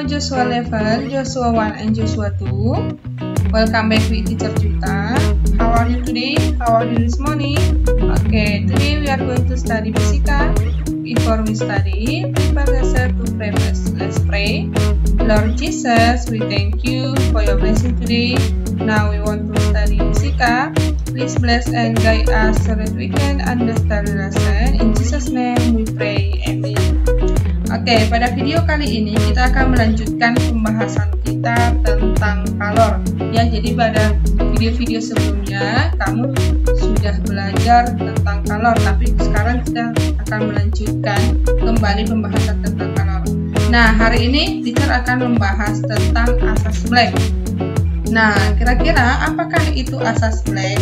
Joshua level, Joshua 1 and Joshua 2. Welcome back with Teacher Juta. How are you today? How are you this morning? Okay, today we are going to study Fisika. Before we study, prepare yourself to pray first. Let's pray. Lord Jesus, we thank you for your blessing today. Now we want to study Fisika. Please bless and guide us so that we can understand the lesson. In Jesus' name we pray. Amen. Oke, pada video kali ini kita akan melanjutkan pembahasan kita tentang kalor. Ya, jadi pada video-video sebelumnya kamu sudah belajar tentang kalor, tapi sekarang kita akan melanjutkan kembali pembahasan tentang kalor. Nah, hari ini teacher akan membahas tentang asas Black. Nah, kira-kira apakah itu asas Black?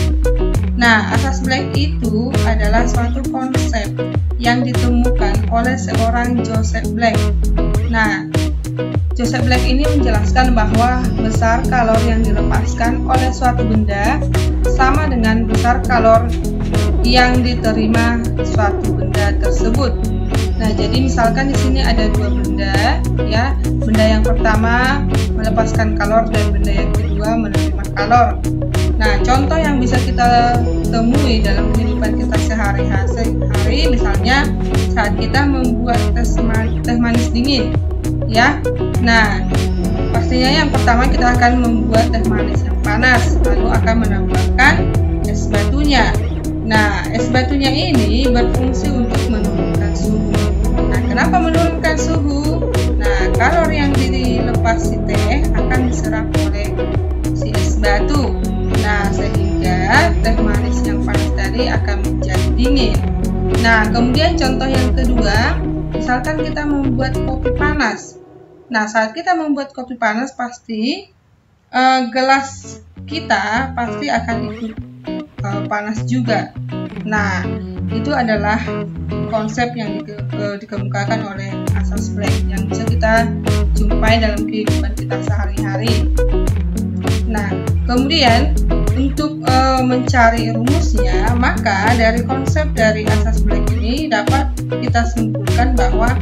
Nah, asas Black itu adalah suatu konsep yang ditemukan oleh seorang Joseph Black. Nah, Joseph Black ini menjelaskan bahwa besar kalor yang dilepaskan oleh suatu benda sama dengan besar kalor yang diterima suatu benda tersebut. Nah, jadi misalkan di sini ada dua benda, ya. Benda yang pertama melepaskan kalor dan benda yang kedua menerima kalor. Nah, contoh yang bisa kita temui dalam kehidupan kita sehari-hari, misalnya saat kita membuat teh manis dingin, ya. Nah, pastinya yang pertama kita akan membuat teh manis yang panas, lalu akan menambahkan es batunya. Nah, es batunya ini berfungsi untuk menurunkan suhu. Nah, kenapa menurunkan suhu? Nah, kalor yang dilepas si teh akan diserap oleh si es batu. Nah, sehingga teh manis yang panas tadi akan menjadi dingin. Nah, kemudian contoh yang kedua, misalkan kita membuat kopi panas. Nah, saat kita membuat kopi panas pasti gelas kita pasti akan ikut panas juga. Nah, itu adalah konsep yang dikemukakan oleh asas Black yang bisa kita jumpai dalam kehidupan kita sehari-hari. Nah, kemudian untuk mencari rumusnya, maka dari konsep dari asas Black ini dapat kita simpulkan bahwa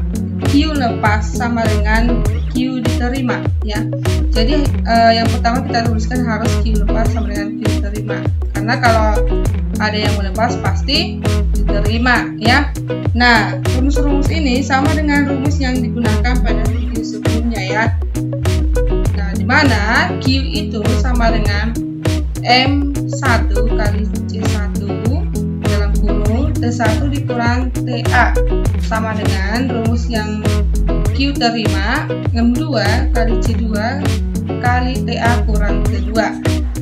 Q lepas sama dengan Q diterima, ya. Jadi yang pertama kita tuliskan harus Q lepas sama dengan Q diterima, karena kalau ada yang melepas pasti diterima, ya. Nah, rumus-rumus ini sama dengan rumus yang digunakan pada video sebelumnya, ya. Nah, di mana Q itu sama dengan M1 kali C1 dalam kurung T1 dikurang TA, sama dengan rumus yang Q terima M2 kali C2 kali TA kurang T2.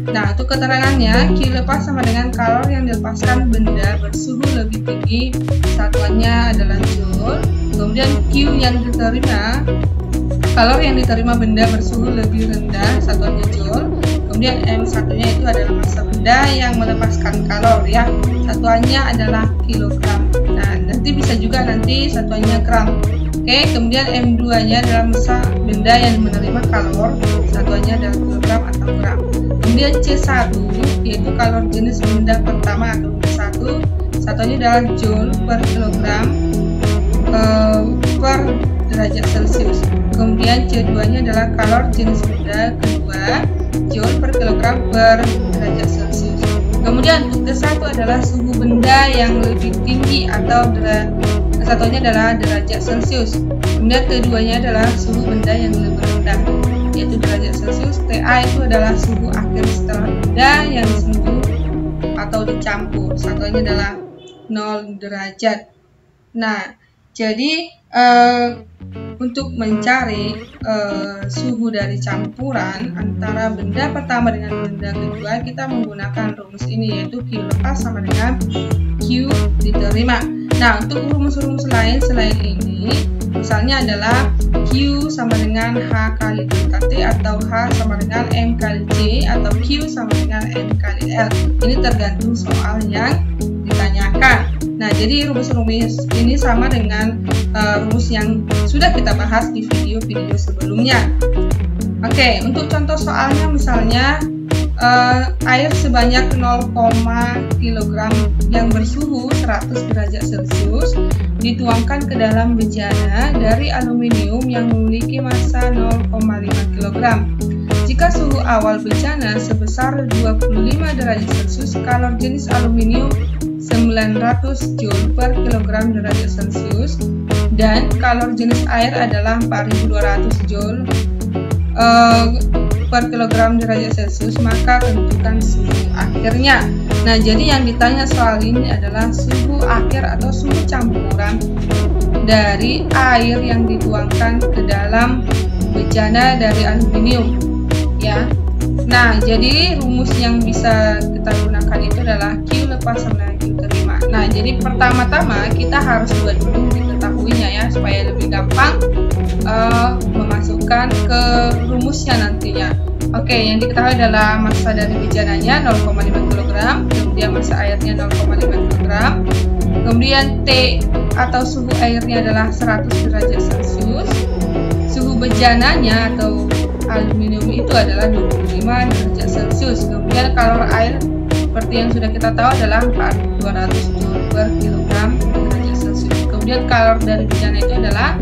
Nah, untuk keterangannya, Q lepas sama dengan kalor yang dilepaskan benda bersuhu lebih tinggi, satuannya adalah joule. Kemudian Q yang diterima, kalor yang diterima benda bersuhu lebih rendah, satuannya joule. Kemudian M1-nya itu adalah massa benda yang melepaskan kalor, ya. Satuannya adalah kilogram. Nah, nanti bisa juga nanti satuannya gram. Oke, kemudian M2-nya adalah massa benda yang menerima kalor, satuannya adalah kilogram atau gram. Kemudian C1 yaitu kalor jenis benda pertama atau benda 1, satuannya adalah joule per kilogram per derajat Celcius. Kemudian C2-nya adalah kalor jenis benda kedua, joule per kilogram per derajat Celcius. Kemudian untuk T1 adalah suhu benda yang lebih tinggi atau satuannya adalah derajat Celcius. Kemudian keduanya adalah suhu benda yang lebih rendah, yaitu derajat Celcius. TA itu adalah suhu akhir setelah benda yang disentuh atau dicampur, satuannya adalah 0 derajat. Nah, jadi untuk mencari suhu dari campuran antara benda pertama dengan benda kedua, kita menggunakan rumus ini, yaitu Q lepas sama dengan Q diterima. Nah, untuk rumus-rumus lain selain ini, misalnya adalah Q sama dengan H kali delta T, atau H sama dengan M kali C, atau Q sama dengan M kali L. Ini tergantung soal yang ditanyakan. Nah, jadi rumus-rumus ini sama dengan rumus yang sudah kita bahas di video-video sebelumnya. Oke, untuk contoh soalnya misalnya air sebanyak 0, kg yang bersuhu 100 derajat Celcius dituangkan ke dalam bejana dari aluminium yang memiliki massa 0,5 kg. Jika suhu awal bejana sebesar 25 derajat Celcius, kalor jenis aluminium 900 Joule per kilogram derajat Celcius dan kalor jenis air adalah 4200 Joule per kilogram derajat Celcius, maka tentukan suhu akhirnya. Nah, jadi yang ditanya soal ini adalah suhu akhir atau suhu campuran dari air yang dituangkan ke dalam bejana dari aluminium, ya. Nah, jadi rumus yang bisa kita gunakan itu adalah Q lepas sama dengan Q terima. Nah, jadi pertama-tama kita harus buat dulu diketahuinya ya, supaya lebih gampang memasukkan ke rumusnya nantinya. Oke, yang diketahui adalah massa dari bejananya 0,5 kg, kemudian massa airnya 0,5 kg, kemudian T atau suhu airnya adalah 100 derajat Celcius, suhu bejananya atau aluminium itu adalah 25 derajat Celcius, kemudian kalor air seperti yang sudah kita tahu adalah 4200 Joule per kilogram derajat Celcius. Kemudian kalor dari bejana itu adalah,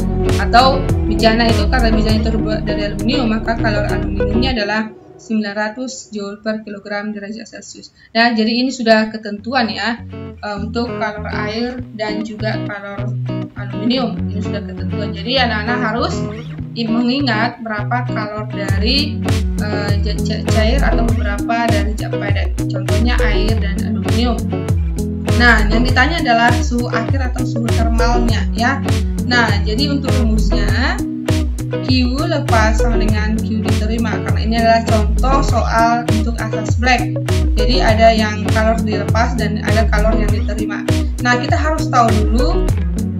atau bejana itu karena bejana itu terbuat dari aluminium, maka kalor aluminiumnya adalah 900 Joule per kilogram derajat Celcius. Nah, jadi ini sudah ketentuan ya untuk kalor air dan juga kalor aluminium. Ini sudah ketentuan. Jadi anak-anak harus mengingat berapa kalor dari zat cair atau beberapa dari zat padat. Contohnya air dan aluminium. Nah, yang ditanya adalah suhu akhir atau suhu termalnya ya. Nah, jadi untuk rumusnya Q lepas sama dengan Q diterima, karena ini adalah contoh soal untuk asas black. Jadi ada yang kalor dilepas dan ada kalor yang diterima. Nah, kita harus tahu dulu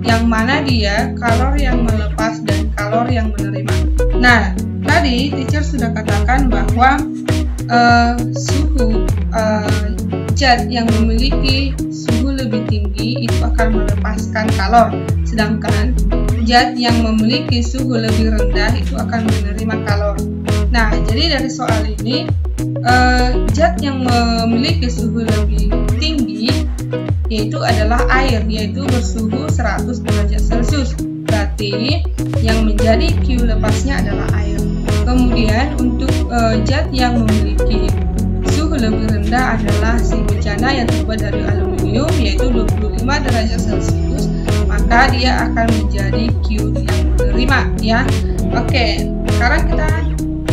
yang mana dia kalor yang melepas dan kalor yang menerima. Nah, tadi teacher sudah katakan bahwa suhu zat yang memiliki suhu lebih tinggi itu akan melepaskan kalor, sedangkan zat yang memiliki suhu lebih rendah itu akan menerima kalor. Nah, jadi dari soal ini zat yang memiliki suhu lebih tinggi yaitu adalah air, yaitu bersuhu 100 derajat Celcius. Berarti yang menjadi Q lepasnya adalah air. Kemudian untuk zat yang memiliki suhu lebih rendah adalah si bejana yang terbuat dari aluminium, yaitu 25 derajat Celcius, maka dia akan menjadi Q yang menerima ya. Oke, sekarang kita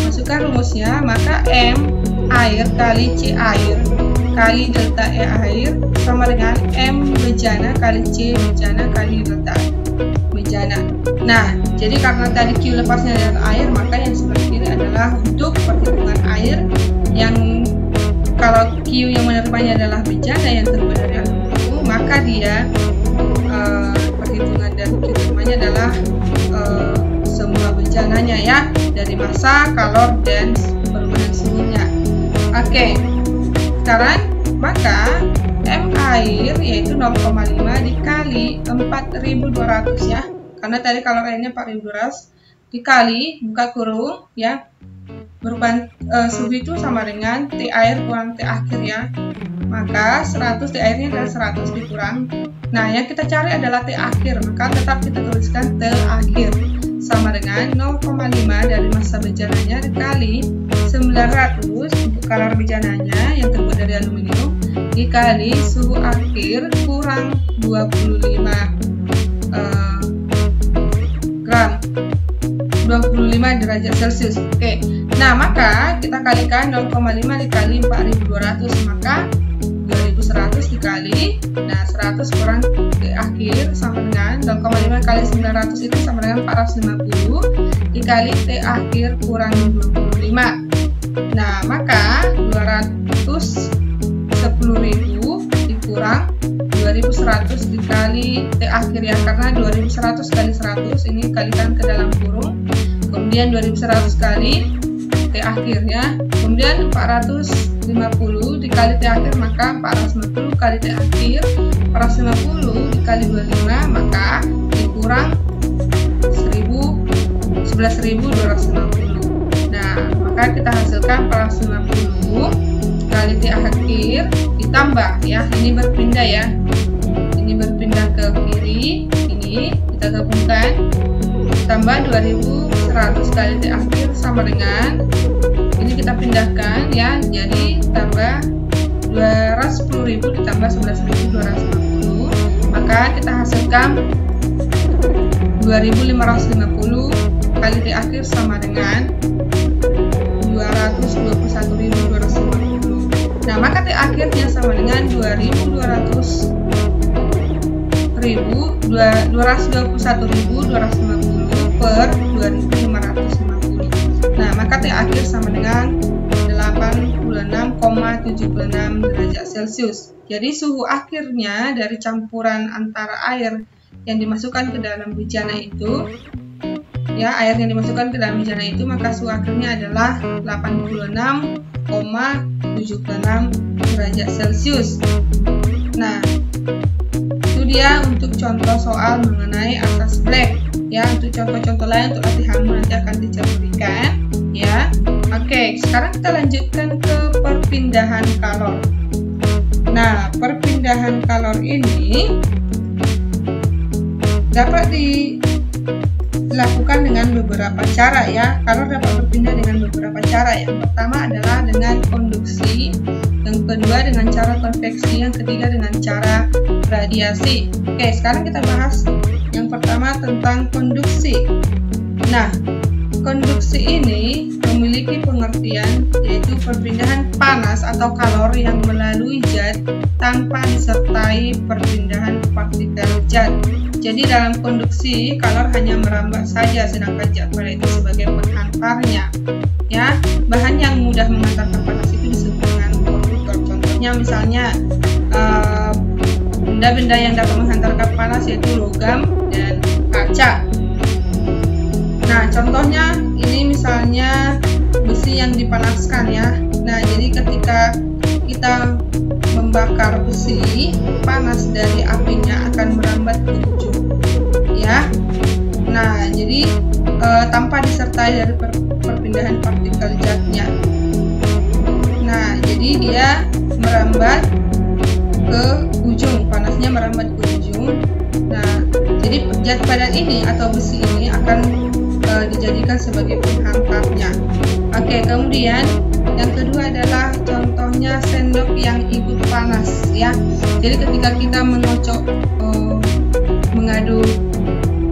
masukkan rumusnya, maka M air kali C air kali delta E air sama dengan M bejana kali C bejana kali delta bejana. Nah, jadi karena tadi Q lepasnya adalah air, maka yang sebelah kiri adalah untuk perhitungan air, yang kalau Q yang menerimanya adalah bejana yang terbuat dari aluminium, maka dia perhitungan dari Q terimanya adalah semua bejananya ya, dari massa, kalor, dan perubahan suhunya. Oke, sekarang maka M air yaitu 0,5 dikali 4200 ya, karena tadi kalor airnya 4200 dikali buka kurung ya, perubahan suhu itu sama dengan T air kurang T akhir ya, maka 100 T airnya adalah 100 dikurang. Nah, yang kita cari adalah T akhir, maka tetap kita tuliskan T akhir sama dengan 0,5 dari massa bejananya dikali 900 untuk kalor bejananya yang terbuat dari aluminium dikali suhu akhir kurang 25 derajat Celcius. Oke. Nah, maka kita kalikan 0,5 dikali 4200, maka 2100 dikali, nah 100 kurang T akhir sama dengan 0,5 kali 900 itu sama dengan 450 dikali T akhir kurang 25. Nah, maka 210.000 dikurang 2100 dikali T akhir ya, karena 2100 kali 100 ini kalikan ke dalam kurung, kemudian 2100 kali T akhir ya, kemudian 450 dikali T akhir, maka 450 kali T akhir, 450 dikali 25, maka dikurang 11.250. Nah, maka kita hasilkan 450 kali T akhir ditambah ya, ini berpindah ya, ini berpindah ke kiri, ini kita gabungkan, tambah 2100 kali T akhir sama dengan ini kita pindahkan ya, jadi tambah 210.000 ditambah 11.250, maka kita hasilkan 2550 kali T akhir sama dengan 221.250. Nah, maka T akhirnya sama dengan 221.250 per 2550. Nah, maka T akhir sama dengan 86,76 derajat Celcius. Jadi suhu akhirnya dari campuran antara air yang dimasukkan ke dalam bejana itu, ya, air yang dimasukkan ke dalam bejana itu, maka suhu akhirnya adalah 86,76 derajat Celcius. Nah, itu dia untuk contoh soal mengenai asas Black. Ya, untuk contoh-contoh lain untuk latihanmu nanti akan diberikan. Ya, oke. Sekarang kita lanjutkan ke perpindahan kalor. Nah, perpindahan kalor ini dapat dilakukan dengan beberapa cara ya. Kalor dapat berpindah dengan beberapa cara. Yang pertama adalah dengan konduksi, yang kedua dengan cara konveksi, yang ketiga dengan cara radiasi. Oke, sekarang kita bahas yang pertama tentang konduksi. Nah, konduksi ini memiliki pengertian yaitu perpindahan panas atau kalor yang melalui zat tanpa disertai perpindahan partikel zat. Jadi dalam konduksi kalor hanya merambat saja, sedangkan zat pada itu sebagai penghantarnya. Ya, bahan yang mudah menghantarkan panas itu disebut dengan konduktor. Contohnya misalnya benda-benda yang dapat menghantarkan panas yaitu logam dan kaca. Nah, contohnya ini misalnya besi yang dipanaskan ya. Nah, jadi ketika kita membakar besi, panas dari apinya akan merambat ke ujung ya. Nah, jadi tanpa disertai dari perpindahan partikel zatnya. Nah, jadi dia merambat ke ujung, panasnya merambat ke ujung. Nah, jadi zat padat ini atau besi ini akan dijadikan sebagai penghantarnya. Oke, kemudian yang kedua adalah contohnya sendok yang ikut panas ya. Jadi ketika kita mengaduk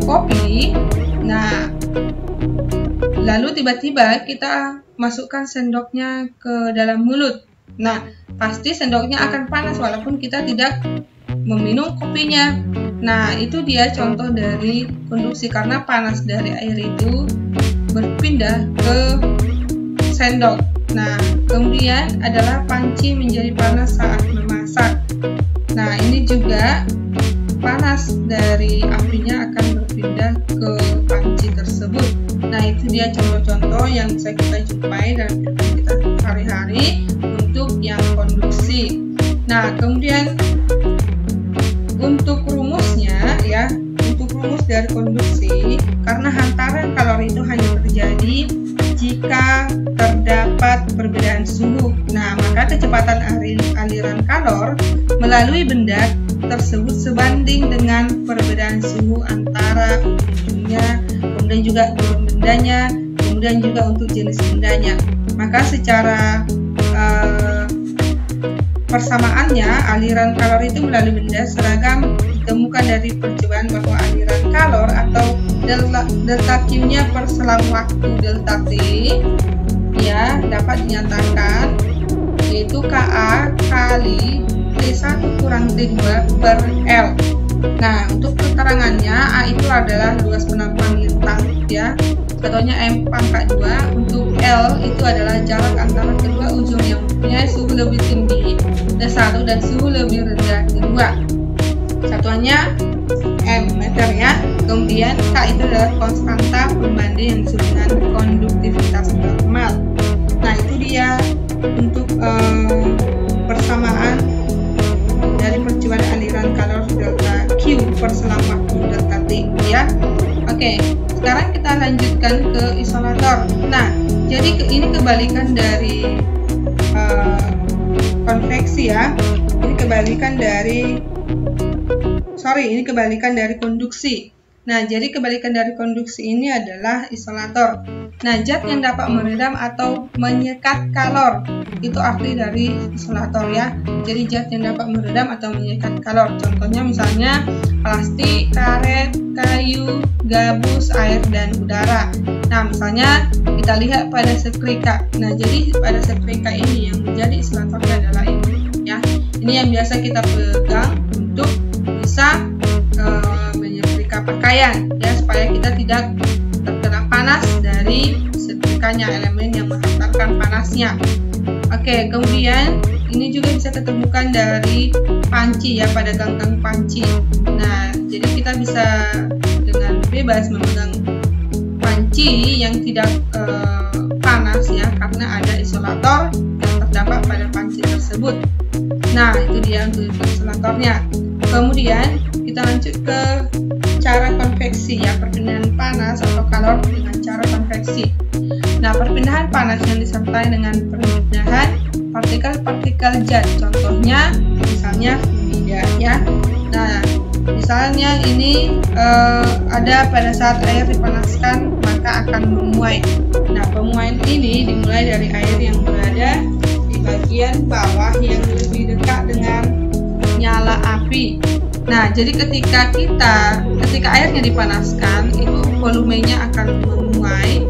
kopi, nah lalu tiba-tiba kita masukkan sendoknya ke dalam mulut. Nah, pasti sendoknya akan panas walaupun kita tidak meminum kopinya. Nah, itu dia contoh dari konduksi karena panas dari air itu berpindah ke sendok. Nah, kemudian adalah panci menjadi panas saat memasak. Nah, ini juga panas dari apinya akan berpindah ke panci tersebut. Nah, itu dia contoh-contoh yang bisa kita jumpai dalam kehidupan kita sehari-hari untuk yang konduksi. Nah, kemudian untuk rumusnya ya, untuk rumus dari konduksi, karena hantaran kalor itu hanya terjadi jika terdapat perbedaan suhu. Nah, maka kecepatan aliran kalor melalui benda tersebut sebanding dengan perbedaan suhu antara ujungnya, kemudian juga turun bendanya, kemudian juga untuk jenis bendanya. Maka secara persamaannya, aliran kalor itu melalui benda seragam ditemukan dari percobaan bahwa aliran kalor atau delta Q-nya per selang waktu delta T ya dapat dinyatakan yaitu Ka kali T1 kurang T2 per L. Nah, untuk keterangannya A itu adalah luas penampang lintang ya. Contohnya M pangkat 2. Untuk L itu adalah jarak antara kedua ujung yang mempunyai suhu lebih tinggi T1 dan suhu lebih rendah T2. Satuannya M meter ya. Kemudian K itu adalah konstanta pembanding yang disebut dengan konduktivitas normal. Nah, itu dia untuk persamaan dari percobaan aliran kalor delta Q per selang waktu delta T ya. Oke, sekarang kita lanjutkan ke isolator. Nah, jadi ini kebalikan dari konveksi ya. Ini kebalikan dari konduksi. Nah, jadi kebalikan dari konduksi ini adalah isolator. Nah, zat yang dapat meredam atau menyekat kalor, itu arti dari isolator ya. Jadi zat yang dapat meredam atau menyekat kalor. Contohnya misalnya plastik, karet, kayu, gabus, air, dan udara. Nah, misalnya kita lihat pada setrika. Nah, jadi pada setrika ini yang menjadi isolatornya adalah ini ya. Ini yang biasa kita pegang untuk bisa menyetrika pakaian ya, supaya kita tidak terkena panas dari setrikanya, elemen yang menghantarkan panasnya. Oke, kemudian ini juga bisa ketemukan dari panci ya, pada ganggang panci. Nah, jadi kita bisa dengan bebas memegang panci yang tidak panas ya, karena ada isolator yang terdapat pada panci tersebut. Nah, itu dia untuk isolatornya. Kemudian kita lanjut ke cara konveksi ya, perpindahan panas atau kalor dengan cara konveksi. Nah, perpindahan panas yang disertai dengan perpindahan partikel-partikel zat, contohnya misalnya fluida ya. Nah, misalnya ini ada pada saat air dipanaskan maka akan memuai. Nah, pemuaian ini dimulai dari air yang berada di bagian bawah yang lebih dekat dengan nyala api. Nah, jadi ketika airnya dipanaskan, itu volumenya akan memuai.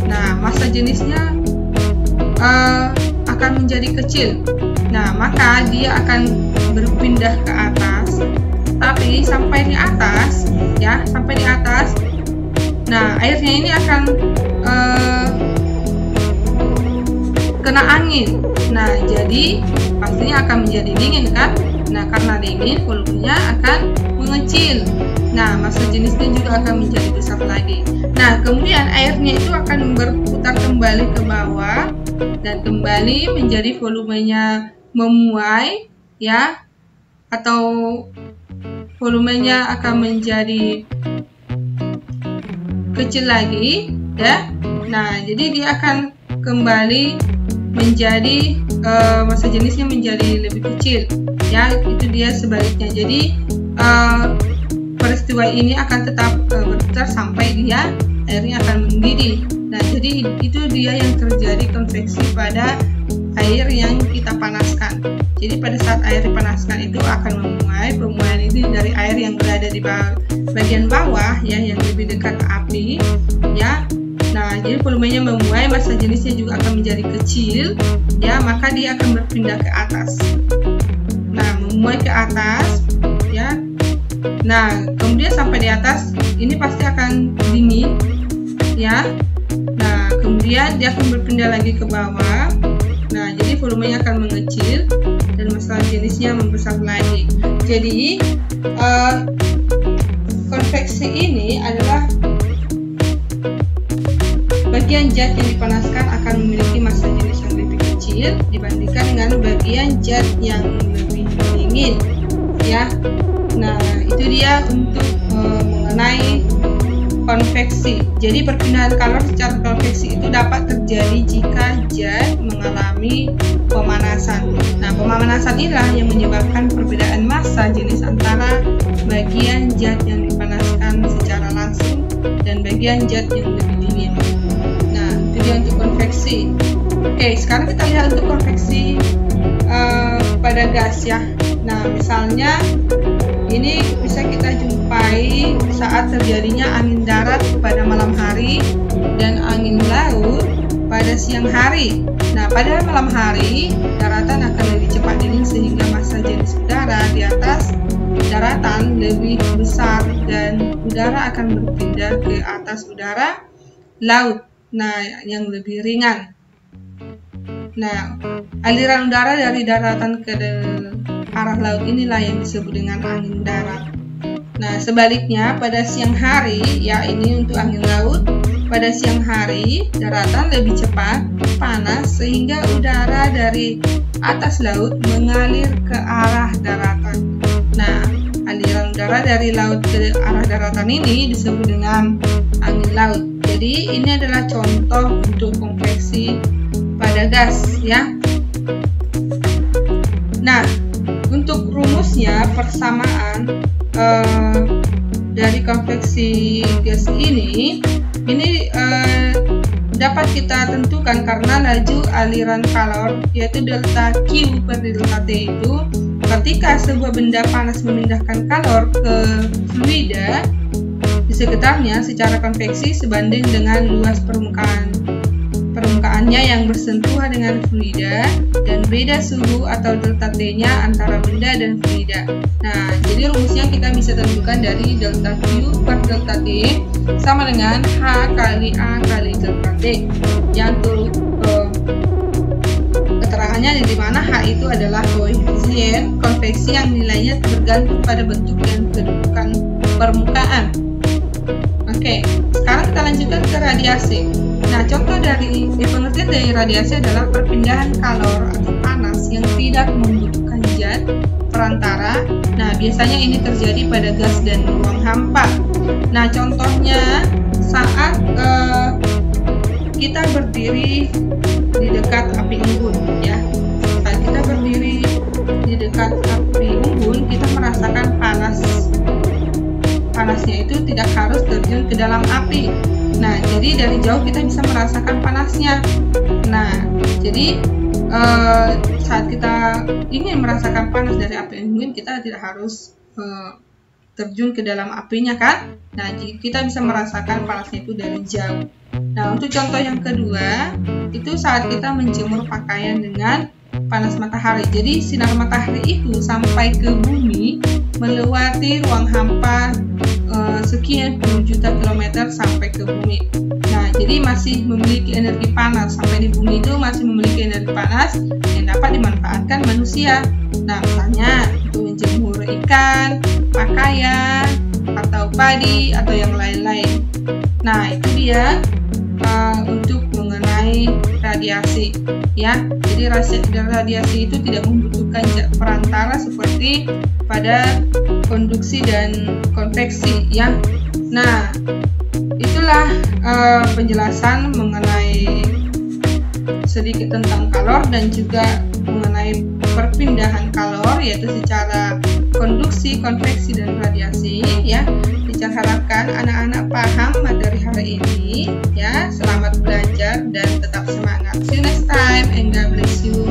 Nah, massa jenisnya akan menjadi kecil. Nah, maka dia akan berpindah ke atas. Tapi sampai di atas, ya, sampai di atas. Nah, airnya ini akan kena angin. Nah, jadi pastinya akan menjadi dingin kan? Nah, karena dingin, volumenya akan mengecil. Nah, massa jenisnya juga akan menjadi besar lagi. Nah, kemudian airnya itu akan berputar kembali ke bawah dan kembali menjadi volumenya memuai ya, atau volumenya akan menjadi kecil lagi ya. Nah, jadi dia akan kembali menjadi massa jenisnya menjadi lebih kecil ya, itu dia sebaliknya. Jadi peristiwa ini akan tetap berputar sampai dia airnya akan mendidih. Nah, jadi itu dia yang terjadi konveksi pada air yang kita panaskan. Jadi pada saat air dipanaskan itu akan memuai. Pemuaian itu dari air yang berada di bagian bawah ya, yang lebih dekat ke api ya. Nah, jadi volumenya memuai, massa jenisnya juga akan menjadi kecil ya, maka dia akan berpindah ke atas. Nah, memuai ke atas ya. Nah, kemudian sampai di atas ini pasti akan dingin ya. Nah, kemudian dia akan berpindah lagi ke bawah. Nah, jadi volumenya akan mengecil dan massa jenisnya membesar lagi. Jadi konveksi ini adalah bagian zat yang dipanaskan akan memiliki massa jenis yang lebih kecil dibandingkan dengan bagian zat yang lebih dingin ya. Nah, itu dia untuk mengenai konveksi. Jadi perpindahan kalor secara konveksi itu dapat terjadi jika zat mengalami pemanasan. Nah, pemanasan inilah yang menyebabkan perbedaan massa jenis antara bagian zat yang dipanaskan secara langsung dan bagian zat yang lebih dingin. Nah, itu dia untuk konveksi. Oke, sekarang kita lihat untuk konveksi pada gas ya. Nah, misalnya ini bisa kita jumpai saat terjadinya angin darat pada malam hari dan angin laut pada siang hari. Nah, pada malam hari daratan akan lebih cepat dingin sehingga massa jenis udara di atas daratan lebih besar dan udara akan berpindah ke atas udara laut. Nah, yang lebih ringan. Nah, aliran udara dari daratan ke arah laut inilah yang disebut dengan angin darat. Nah, sebaliknya pada siang hari, ya ini untuk angin laut, pada siang hari daratan lebih cepat panas sehingga udara dari atas laut mengalir ke arah daratan. Nah, aliran udara dari laut ke arah daratan ini disebut dengan angin laut. Jadi ini adalah contoh untuk konveksi pada gas ya. Nah, untuk rumusnya persamaan dari konveksi gas ini dapat kita tentukan karena laju aliran kalor yaitu delta Q per delta T itu ketika sebuah benda panas memindahkan kalor ke fluida di sekitarnya secara konveksi sebanding dengan luas permukaannya yang bersentuhan dengan fluida dan beda suhu atau delta T-nya antara benda dan fluida. Nah, jadi rumusnya kita bisa tentukan dari delta Q per delta T sama dengan H kali A kali delta T yang turut keterangannya di mana H itu adalah koefisien konveksi yang nilainya bergantung pada bentuk dan kedudukan permukaan. Oke, sekarang kita lanjutkan ke radiasi. Nah, contoh dari pengertian dari radiasi adalah perpindahan kalor atau panas yang tidak membutuhkan zat perantara. Nah, biasanya ini terjadi pada gas dan ruang hampa. Nah, contohnya saat kita berdiri di dekat api unggun, ya. Saat kita berdiri di dekat api unggun, kita merasakan panasnya itu tidak harus terjun ke dalam api. Nah, jadi dari jauh kita bisa merasakan panasnya. Nah, jadi saat kita ingin merasakan panas dari api unggun, kita tidak harus terjun ke dalam apinya, kan? Nah, kita bisa merasakan panasnya itu dari jauh. Nah, untuk contoh yang kedua, itu saat kita menjemur pakaian dengan panas matahari. Jadi, sinar matahari itu sampai ke bumi melewati ruang hampa sekian puluh juta kilometer sampai ke bumi. Nah, jadi masih memiliki energi panas. Sampai di bumi itu masih memiliki energi panas yang dapat dimanfaatkan manusia. Nah, misalnya untuk menjemur ikan, pakaian, atau padi, atau yang lain-lain. Nah, itu dia untuk mengenai radiasi, ya. Jadi radiasi itu tidak membutuhkan zat perantara seperti pada konduksi dan konveksi, ya. Nah, itulah penjelasan mengenai sedikit tentang kalor dan juga mengenai perpindahan kalor, yaitu secara konduksi, konveksi, dan radiasi, ya. Saya harapkan anak-anak paham materi hari ini, ya. Selamat belajar dan tetap semangat. See you next time and God bless you.